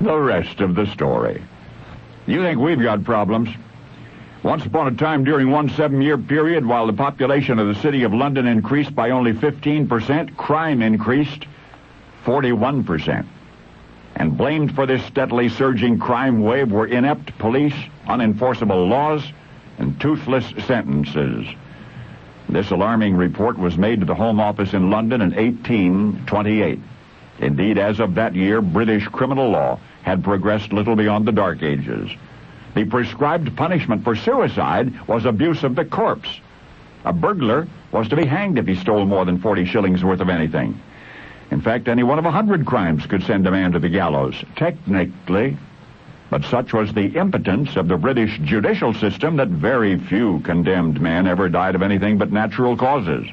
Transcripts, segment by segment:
The rest of the story. You think we've got problems? Once upon a time, during one 7-year period, while the population of the city of London increased by only 15%, crime increased 41%. And blamed for this steadily surging crime wave were inept police, unenforceable laws, and toothless sentences. This alarming report was made to the Home Office in London in 1828. Indeed, as of that year, British criminal law had progressed little beyond the Dark Ages. The prescribed punishment for suicide was abuse of the corpse. A burglar was to be hanged if he stole more than 40 shillings worth of anything. In fact, any one of 100 crimes could send a man to the gallows, technically. But such was the impotence of the British judicial system that very few condemned men ever died of anything but natural causes.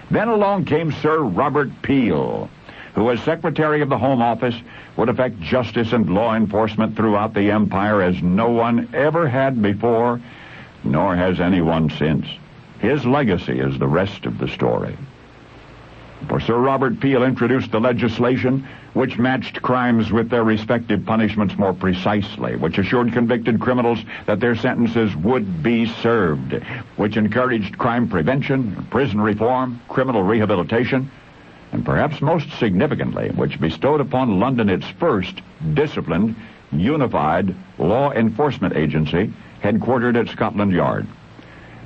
Then along came Sir Robert Peel, who as Secretary of the Home Office would effect justice and law enforcement throughout the empire as no one ever had before, nor has anyone since. His legacy is the rest of the story. For Sir Robert Peel introduced the legislation which matched crimes with their respective punishments more precisely, which assured convicted criminals that their sentences would be served, which encouraged crime prevention, prison reform, criminal rehabilitation, and perhaps most significantly, which bestowed upon London its first disciplined, unified law enforcement agency headquartered at Scotland Yard.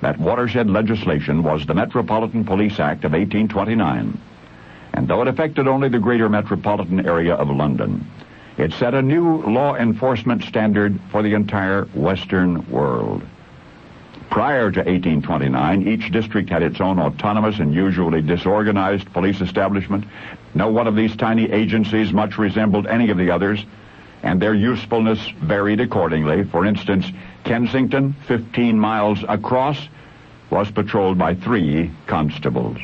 That watershed legislation was the Metropolitan Police Act of 1829. And though it affected only the greater metropolitan area of London, it set a new law enforcement standard for the entire Western world. Prior to 1829, each district had its own autonomous and usually disorganized police establishment. No one of these tiny agencies much resembled any of the others, and their usefulness varied accordingly. For instance, Kensington, 15 miles across, was patrolled by 3 constables.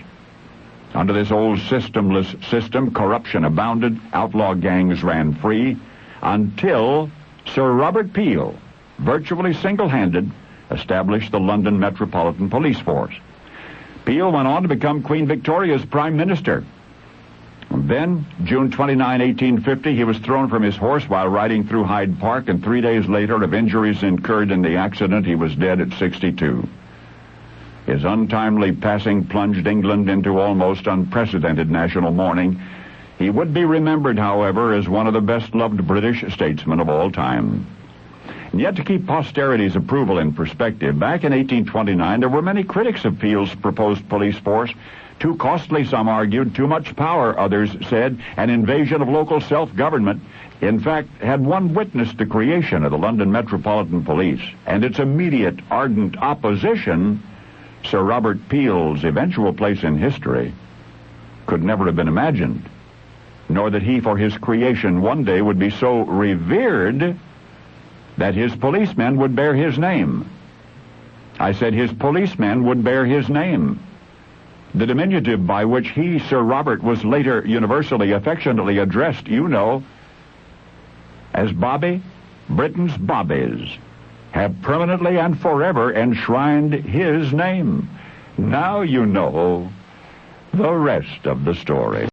Under this old systemless system, corruption abounded, outlaw gangs ran free, until Sir Robert Peel, virtually single-handed, established the London Metropolitan Police Force. Peel went on to become Queen Victoria's Prime Minister. And then, June 29, 1850, he was thrown from his horse while riding through Hyde Park, and 3 days later, of injuries incurred in the accident, he was dead at 62. His untimely passing plunged England into almost unprecedented national mourning. He would be remembered, however, as one of the best-loved British statesmen of all time. And yet, to keep posterity's approval in perspective, back in 1829, there were many critics of Peel's proposed police force. Too costly, some argued, too much power, others said, an invasion of local self-government. In fact, had one witnessed the creation of the London Metropolitan Police and its immediate, ardent opposition, Sir Robert Peel's eventual place in history could never have been imagined, nor that he, for his creation, one day would be so revered that his policemen would bear his name. I said his policemen would bear his name. The diminutive by which he, Sir Robert, was later universally affectionately addressed, you know, as Bobby, Britain's Bobbies, have permanently and forever enshrined his name. Now you know the rest of the story.